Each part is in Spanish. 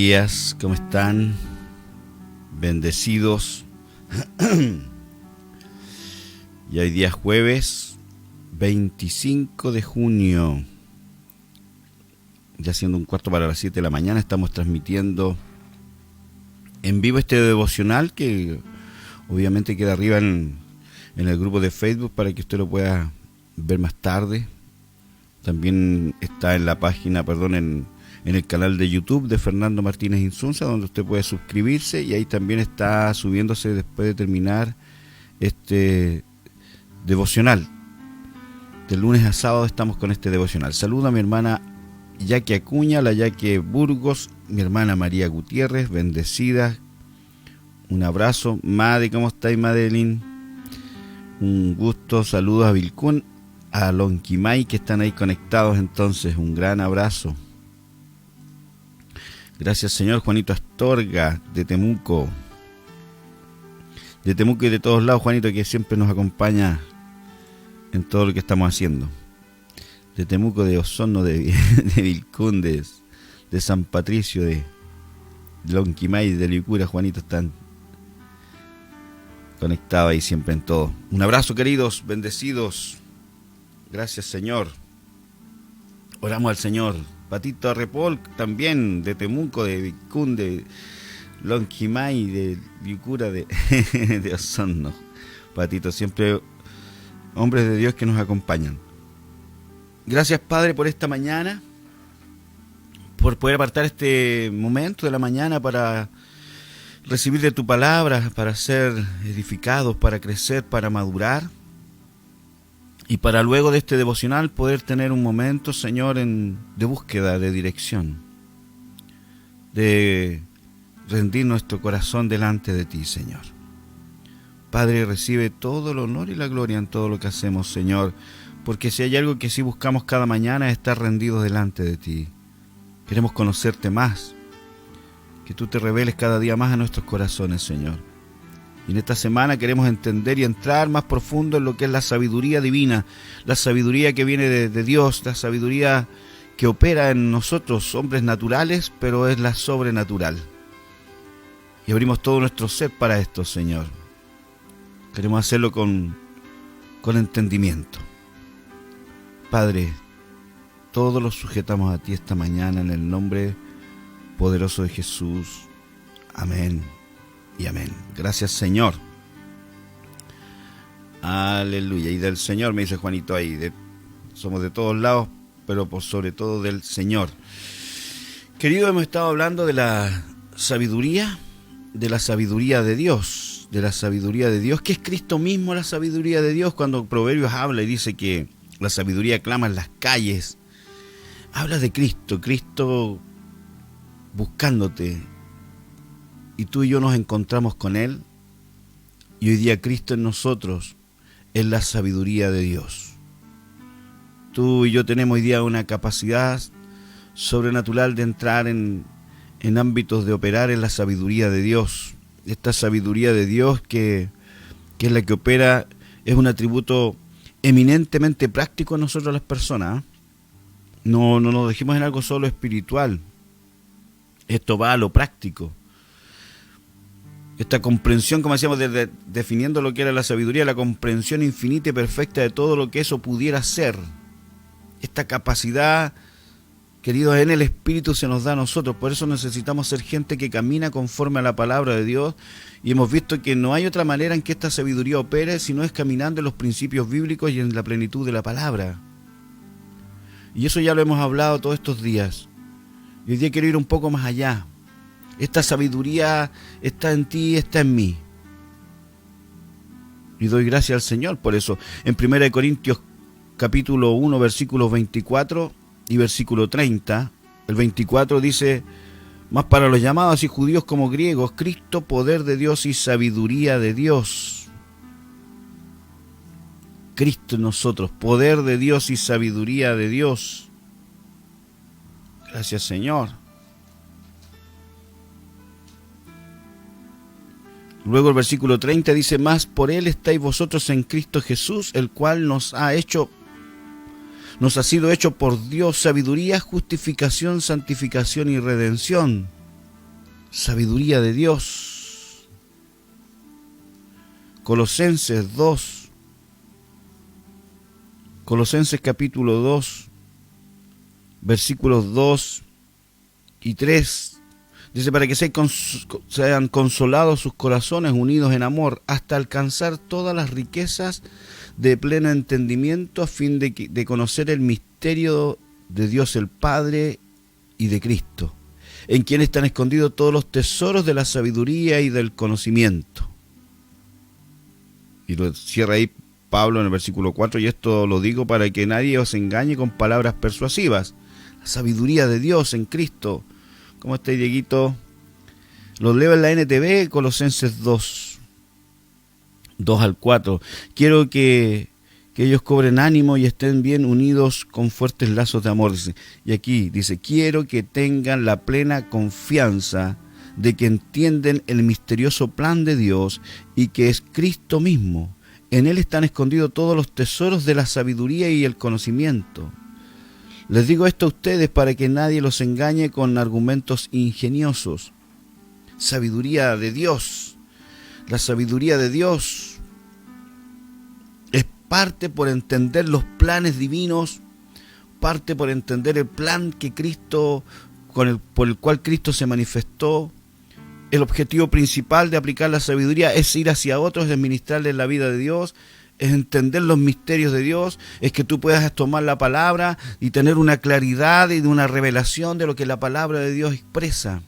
días, ¿cómo están? Bendecidos. Y hoy día es jueves 25 de junio, ya siendo 6:45 de la mañana, estamos transmitiendo en vivo este devocional que obviamente queda arriba en el grupo de Facebook para que usted lo pueda ver más tarde. También está en la página, en el canal de YouTube de Fernando Martínez Insunza, donde usted puede suscribirse, y ahí también está subiéndose después de terminar este devocional. De lunes a sábado estamos con este devocional. Saludo a mi hermana Yaque Acuña, la Yaque Burgos, mi hermana María Gutiérrez, bendecida. Un abrazo. Made, ¿cómo estáis, Madeline? Un gusto. Saludos a Vilcún, a Lonquimay, que están ahí conectados. Entonces, un gran abrazo. Gracias, Señor. Juanito Astorga, de Temuco. De Temuco y de todos lados, Juanito, que siempre nos acompaña en todo lo que estamos haciendo. De Temuco, de Osorno, de Vilcún, de San Patricio, de Lonquimay, de Licura, Juanito, están conectados ahí siempre en todo. Un abrazo, queridos, bendecidos. Gracias, Señor. Oramos al Señor. Patito Arrepol, también de Temuco, de Vilcún, de Lonquimay, de Licura, de Osorno. Patito, siempre hombres de Dios que nos acompañan. Gracias, Padre, por esta mañana, por poder apartar este momento de la mañana para recibir de tu palabra, para ser edificados, para crecer, para madurar, y para luego de este devocional poder tener un momento, Señor, de búsqueda, de dirección, de rendir nuestro corazón delante de ti, Señor. Padre, recibe todo el honor y la gloria en todo lo que hacemos, Señor, porque si hay algo que sí buscamos cada mañana es estar rendidos delante de ti. Queremos conocerte más, que tú te reveles cada día más a nuestros corazones, Señor. Y en esta semana queremos entender y entrar más profundo en lo que es la sabiduría divina, la sabiduría que viene de Dios, la sabiduría que opera en nosotros, hombres naturales, pero es la sobrenatural. Y abrimos todo nuestro ser para esto, Señor. Queremos hacerlo con entendimiento. Padre, todos los sujetamos a ti esta mañana en el nombre poderoso de Jesús. Amén y amén. Gracias, Señor. Aleluya. Y del Señor, me dice Juanito ahí. Somos de todos lados, pero por sobre todo del Señor. Querido, hemos estado hablando de la sabiduría de Dios. De la sabiduría de Dios, que es Cristo mismo la sabiduría de Dios. Cuando Proverbios habla y dice que la sabiduría clama en las calles, habla de Cristo, Cristo buscándote, y tú y yo nos encontramos con Él, y hoy día Cristo en nosotros es la sabiduría de Dios. Tú y yo tenemos hoy día una capacidad sobrenatural de entrar en ámbitos de operar en la sabiduría de Dios. Esta sabiduría de Dios que es la que opera, es un atributo eminentemente práctico en nosotros las personas. No nos dejemos en algo solo espiritual. Esto va a lo práctico. Esta comprensión, como decíamos, definiendo lo que era la sabiduría, la comprensión infinita y perfecta de todo lo que eso pudiera ser. Esta capacidad, queridos, en el Espíritu se nos da a nosotros. Por eso necesitamos ser gente que camina conforme a la palabra de Dios. Y hemos visto que no hay otra manera en que esta sabiduría opere, sino es caminando en los principios bíblicos y en la plenitud de la palabra. Y eso ya lo hemos hablado todos estos días. Y hoy día quiero ir un poco más allá. Esta sabiduría está en ti, está en mí. Y doy gracias al Señor por eso. En 1 Corintios capítulo 1, versículos 24 y versículo 30, el 24 dice: mas para los llamados así judíos como griegos, Cristo, poder de Dios y sabiduría de Dios. Cristo en nosotros, poder de Dios y sabiduría de Dios. Gracias, Señor. Luego el versículo 30 dice: mas por Él estáis vosotros en Cristo Jesús, el cual nos ha sido hecho por Dios sabiduría, justificación, santificación y redención. Sabiduría de Dios. Colosenses 2. Colosenses capítulo 2, versículos 2 y 3. Dice, para que sean consolados sus corazones unidos en amor, hasta alcanzar todas las riquezas de pleno entendimiento, a fin de conocer el misterio de Dios el Padre y de Cristo, en quien están escondidos todos los tesoros de la sabiduría y del conocimiento. Y lo cierra ahí Pablo en el versículo 4, y esto lo digo para que nadie os engañe con palabras persuasivas. La sabiduría de Dios en Cristo. ¿Cómo está, Dieguito? Lo leo en la NTV, Colosenses 2 al 4. Quiero que ellos cobren ánimo y estén bien unidos con fuertes lazos de amor. Dice. Y aquí dice, quiero que tengan la plena confianza de que entienden el misterioso plan de Dios y que es Cristo mismo. En Él están escondidos todos los tesoros de la sabiduría y el conocimiento. Les digo esto a ustedes para que nadie los engañe con argumentos ingeniosos. Sabiduría de Dios. La sabiduría de Dios es parte por entender los planes divinos, parte por entender el plan que Cristo, por el cual Cristo se manifestó. El objetivo principal de aplicar la sabiduría es ir hacia otros, es ministrarles la vida de Dios, es entender los misterios de Dios, es que tú puedas tomar la palabra y tener una claridad y una revelación de lo que la palabra de Dios expresa.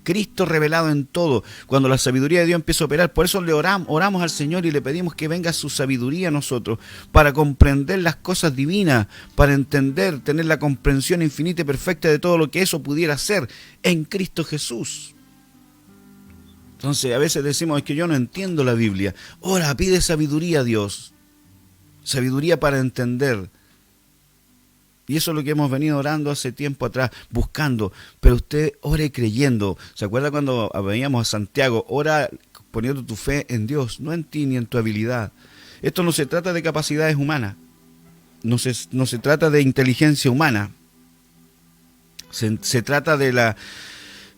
Cristo revelado en todo. Cuando la sabiduría de Dios empieza a operar, por eso le oramos al Señor y le pedimos que venga su sabiduría a nosotros, para comprender las cosas divinas, para entender, tener la comprensión infinita y perfecta de todo lo que eso pudiera ser en Cristo Jesús. Entonces a veces decimos, es que yo no entiendo la Biblia. Ora, pide sabiduría a Dios. Sabiduría para entender. Y eso es lo que hemos venido orando hace tiempo atrás, buscando. Pero usted ore creyendo. ¿Se acuerda cuando veníamos a Santiago? Ora poniendo tu fe en Dios, no en ti ni en tu habilidad. Esto no se trata de capacidades humanas. No se trata de inteligencia humana. Se trata de la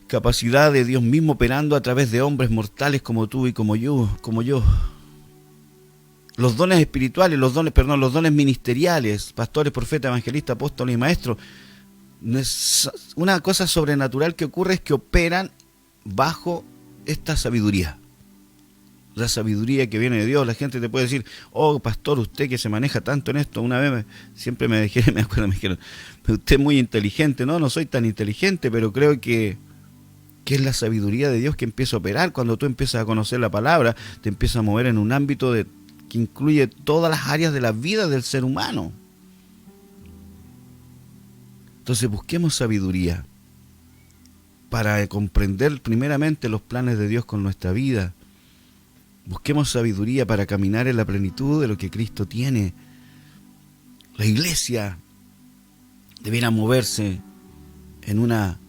capacidad de Dios mismo operando a través de hombres mortales como tú y como yo. Los dones espirituales, los dones ministeriales, pastores, profetas, evangelistas, apóstoles y maestros, una cosa sobrenatural que ocurre es que operan bajo esta sabiduría. La sabiduría que viene de Dios. La gente te puede decir, oh pastor, usted que se maneja tanto en esto. Una vez me dijeron, usted es muy inteligente. No soy tan inteligente, pero creo que es la sabiduría de Dios que empieza a operar. Cuando tú empiezas a conocer la palabra, te empieza a mover en un ámbito que incluye todas las áreas de la vida del ser humano. Entonces busquemos sabiduría para comprender primeramente los planes de Dios con nuestra vida. Busquemos sabiduría para caminar en la plenitud de lo que Cristo tiene. La iglesia debiera moverse en una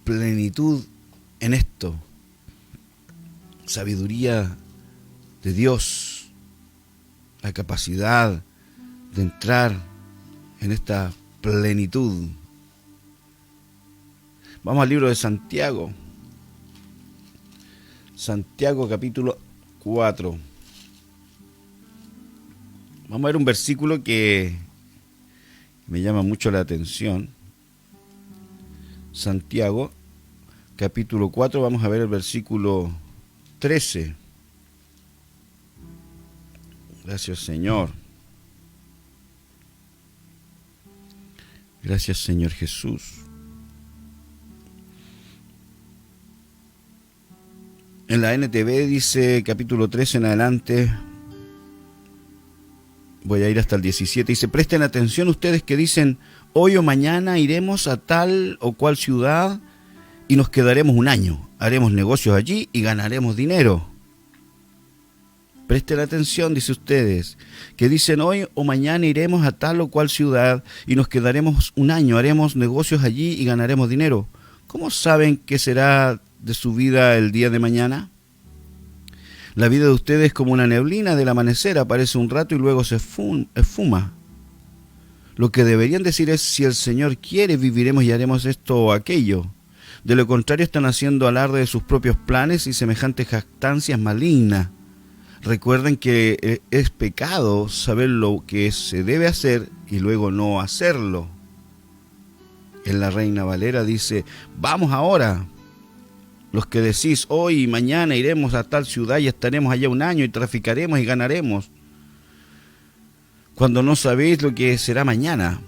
plenitud en esto. Sabiduría de Dios, la capacidad de entrar en esta plenitud. Vamos al libro de Santiago. Santiago capítulo 4. Vamos a ver un versículo que me llama mucho la atención. Santiago capítulo 4, vamos a ver el versículo 13. Gracias, Señor. Gracias, Señor Jesús. En la NTV dice capítulo 13 en adelante, voy a ir hasta el 17, dice, presten atención ustedes que dicen, hoy o mañana iremos a tal o cual ciudad y nos quedaremos un año, haremos negocios allí y ganaremos dinero. Presten atención, dice ustedes, que dicen hoy o mañana iremos a tal o cual ciudad y nos quedaremos un año, haremos negocios allí y ganaremos dinero. ¿Cómo saben qué será de su vida el día de mañana? La vida de ustedes es como una neblina del amanecer, aparece un rato y luego se esfuma. Lo que deberían decir es, si el Señor quiere, viviremos y haremos esto o aquello. De lo contrario están haciendo alarde de sus propios planes y semejantes jactancias malignas. Recuerden que es pecado saber lo que se debe hacer y luego no hacerlo. En la Reina Valera dice, vamos ahora. Los que decís, hoy y mañana iremos a tal ciudad y estaremos allá un año y traficaremos y ganaremos. Cuando no sabéis lo que será mañana.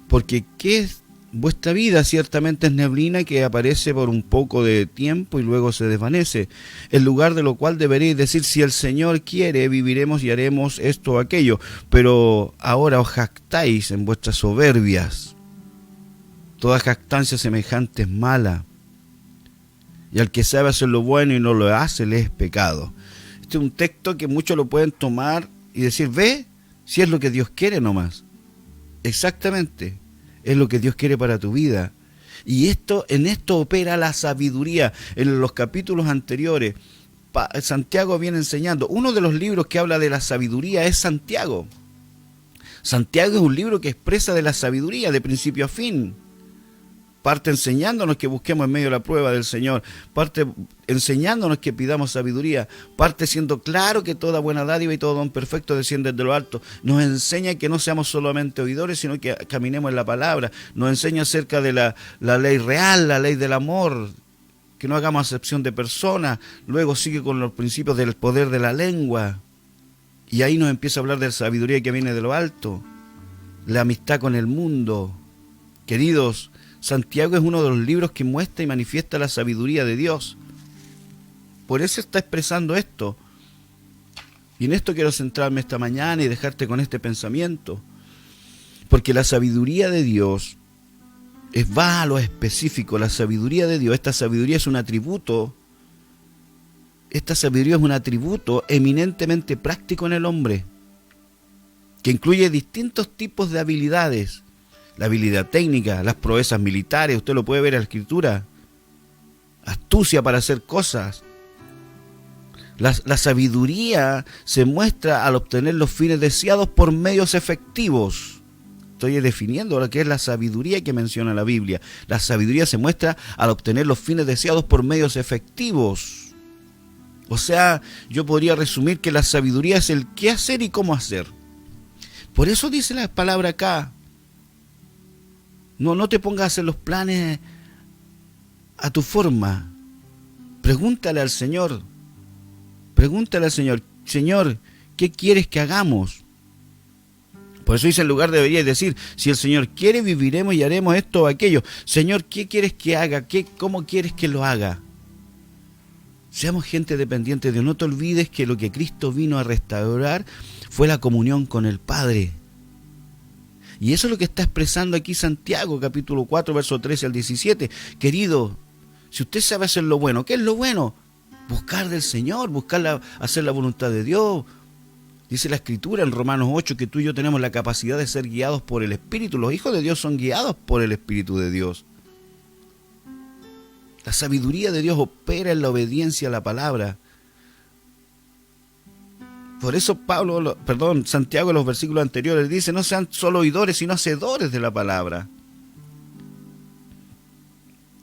Porque ¿qué es? Vuestra vida ciertamente es neblina que aparece por un poco de tiempo y luego se desvanece, en lugar de lo cual deberéis decir, si el Señor quiere, viviremos y haremos esto o aquello, pero ahora os jactáis en vuestras soberbias. Toda jactancia semejante es mala, y al que sabe hacer lo bueno y no lo hace, le es pecado. Este es un texto que muchos lo pueden tomar y decir, ve, si es lo que Dios quiere nomás. Exactamente. Es lo que Dios quiere para tu vida. Y en esto opera la sabiduría. En los capítulos anteriores, Santiago viene enseñando. Uno de los libros que habla de la sabiduría es Santiago. Santiago es un libro que expresa de la sabiduría de principio a fin. Parte enseñándonos que busquemos en medio de la prueba del Señor. Parte enseñándonos que pidamos sabiduría. Parte siendo claro que toda buena dádiva y todo don perfecto desciende de lo alto. Nos enseña que no seamos solamente oidores, sino que caminemos en la palabra. Nos enseña acerca de la ley real, la ley del amor. Que no hagamos acepción de personas. Luego sigue con los principios del poder de la lengua. Y ahí nos empieza a hablar de la sabiduría que viene de lo alto. La amistad con el mundo. Queridos, Santiago es uno de los libros que muestra y manifiesta la sabiduría de Dios. Por eso está expresando esto. Y en esto quiero centrarme esta mañana y dejarte con este pensamiento. Porque la sabiduría de Dios va a lo específico. La sabiduría de Dios, esta sabiduría es un atributo. Esta sabiduría es un atributo eminentemente práctico en el hombre, que incluye distintos tipos de habilidades. La habilidad técnica, las proezas militares, usted lo puede ver en la Escritura. Astucia para hacer cosas. La sabiduría se muestra al obtener los fines deseados por medios efectivos. Estoy definiendo lo que es la sabiduría que menciona la Biblia. La sabiduría se muestra al obtener los fines deseados por medios efectivos. O sea, yo podría resumir que la sabiduría es el qué hacer y cómo hacer. Por eso dice la palabra acá. No te pongas a hacer los planes a tu forma. Pregúntale al Señor. Pregúntale al Señor. Señor, ¿qué quieres que hagamos? Por eso dice, en lugar deberías decir, si el Señor quiere, viviremos y haremos esto o aquello. Señor, ¿qué quieres que haga? ¿Cómo quieres que lo haga? Seamos gente dependiente de Dios. No te olvides que lo que Cristo vino a restaurar fue la comunión con el Padre. Y eso es lo que está expresando aquí Santiago, capítulo 4, verso 13 al 17. Querido, si usted sabe hacer lo bueno, ¿qué es lo bueno? Buscar del Señor, hacer la voluntad de Dios. Dice la Escritura en Romanos 8 que tú y yo tenemos la capacidad de ser guiados por el Espíritu. Los hijos de Dios son guiados por el Espíritu de Dios. La sabiduría de Dios opera en la obediencia a la palabra. Por eso Santiago en los versículos anteriores dice, no sean solo oidores, sino hacedores de la palabra.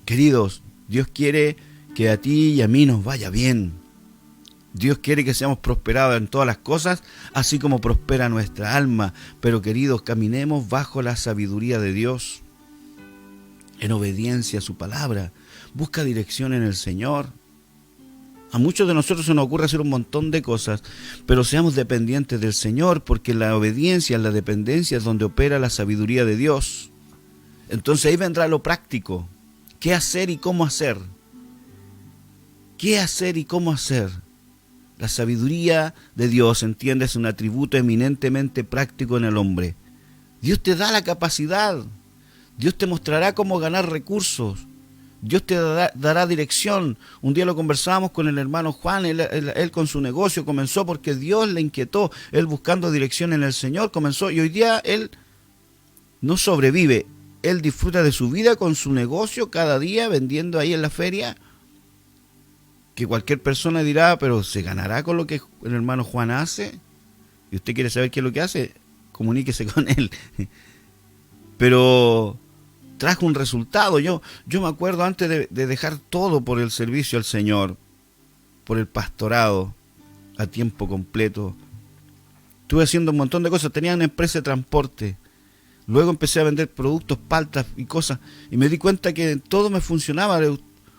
Queridos, Dios quiere que a ti y a mí nos vaya bien. Dios quiere que seamos prosperados en todas las cosas, así como prospera nuestra alma. Pero queridos, caminemos bajo la sabiduría de Dios, en obediencia a su palabra. Busca dirección en el Señor. A muchos de nosotros se nos ocurre hacer un montón de cosas, pero seamos dependientes del Señor, porque en la obediencia, en la dependencia es donde opera la sabiduría de Dios. Entonces ahí vendrá lo práctico. ¿Qué hacer y cómo hacer? ¿Qué hacer y cómo hacer? La sabiduría de Dios, entiende, es un atributo eminentemente práctico en el hombre. Dios te da la capacidad. Dios te mostrará cómo ganar recursos. Dios te dará dirección. Un día lo conversábamos con el hermano Juan, él con su negocio comenzó porque Dios le inquietó, él buscando dirección en el Señor comenzó, y hoy día él no sobrevive, él disfruta de su vida con su negocio cada día vendiendo ahí en la feria, que cualquier persona dirá, pero ¿se ganará con lo que el hermano Juan hace? Y usted quiere saber qué es lo que hace, comuníquese con él. Pero trajo un resultado. Yo me acuerdo antes de dejar todo por el servicio al Señor, por el pastorado a tiempo completo, estuve haciendo un montón de cosas. Tenía una empresa de transporte. Luego empecé a vender productos, paltas y cosas. Y me di cuenta que todo me funcionaba.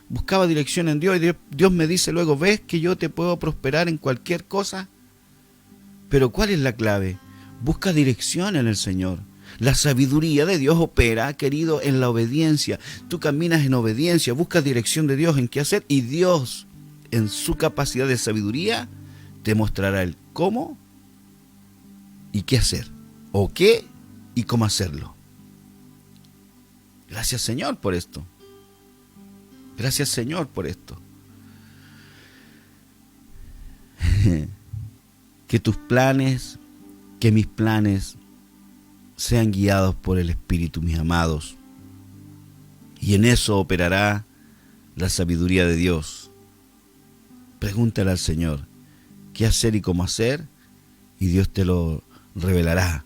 Buscaba dirección en Dios. Y Dios me dice luego, ¿ves que yo te puedo prosperar en cualquier cosa? Pero ¿cuál es la clave? Busca dirección en el Señor. La sabiduría de Dios opera, querido, en la obediencia. Tú caminas en obediencia, buscas dirección de Dios en qué hacer. Y Dios, en su capacidad de sabiduría, te mostrará el cómo y qué hacer. O qué y cómo hacerlo. Gracias, Señor, por esto. Gracias, Señor, por esto. Que tus planes, que mis planes sean guiados por el Espíritu, mis amados. Y en eso operará la sabiduría de Dios. Pregúntale al Señor qué hacer y cómo hacer, y Dios te lo revelará.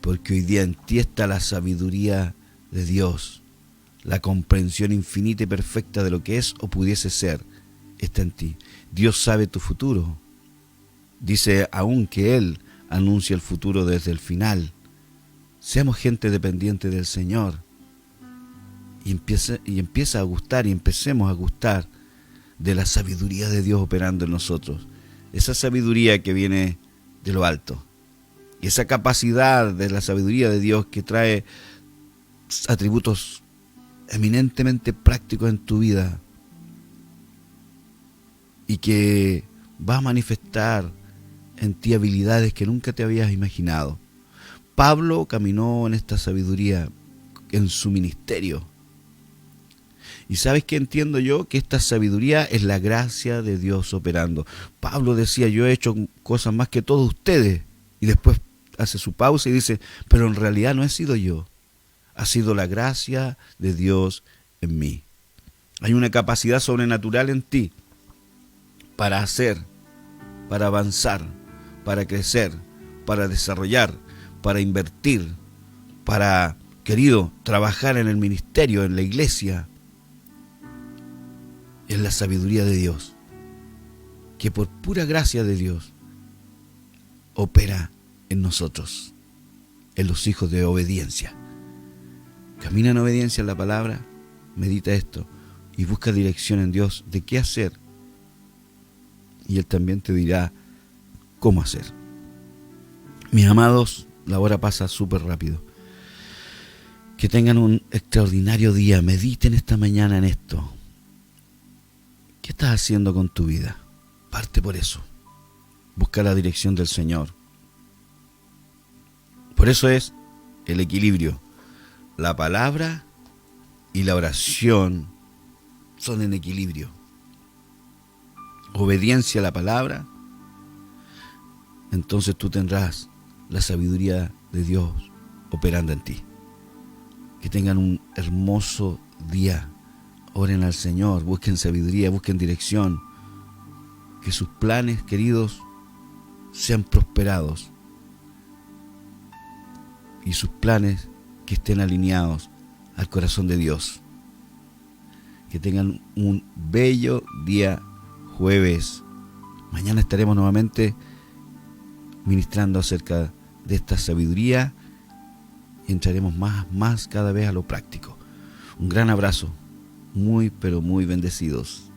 Porque hoy día en ti está la sabiduría de Dios. La comprensión infinita y perfecta de lo que es o pudiese ser está en ti. Dios sabe tu futuro. Dice aún que Él anuncia el futuro desde el final. Seamos gente dependiente del Señor. Y empieza a gustar, y empecemos a gustar de la sabiduría de Dios operando en nosotros. Esa sabiduría que viene de lo alto. Y esa capacidad de la sabiduría de Dios que trae atributos eminentemente prácticos en tu vida y que va a manifestar en ti habilidades que nunca te habías imaginado. Pablo caminó en esta sabiduría en su ministerio. Y ¿sabes qué entiendo yo? Que esta sabiduría es la gracia de Dios operando. Pablo decía, yo he hecho cosas más que todos ustedes. Y después hace su pausa y dice, pero en realidad no he sido yo. Ha sido la gracia de Dios en mí. Hay una capacidad sobrenatural en ti para hacer, para avanzar, para crecer, para desarrollar, para invertir, para, querido, trabajar en el ministerio, en la iglesia. Es la sabiduría de Dios, que por pura gracia de Dios opera en nosotros, en los hijos de obediencia. Camina en obediencia en la palabra, medita esto y busca dirección en Dios de qué hacer. Y Él también te dirá cómo hacer. Mis amados, la hora pasa súper rápido. Que tengan un extraordinario día. Mediten esta mañana en esto. ¿Qué estás haciendo con tu vida? Parte por eso. Busca la dirección del Señor. Por eso es el equilibrio. La palabra y la oración son en equilibrio. Obediencia a la palabra, entonces tú tendrás la sabiduría de Dios operando en ti. Que tengan un hermoso día. Oren al Señor, busquen sabiduría, busquen dirección. Que sus planes, queridos, sean prosperados. Y sus planes que estén alineados al corazón de Dios. Que tengan un bello día jueves. Mañana estaremos nuevamente ministrando acerca de esta sabiduría y entraremos más cada vez a lo práctico. Un gran abrazo, muy pero muy bendecidos.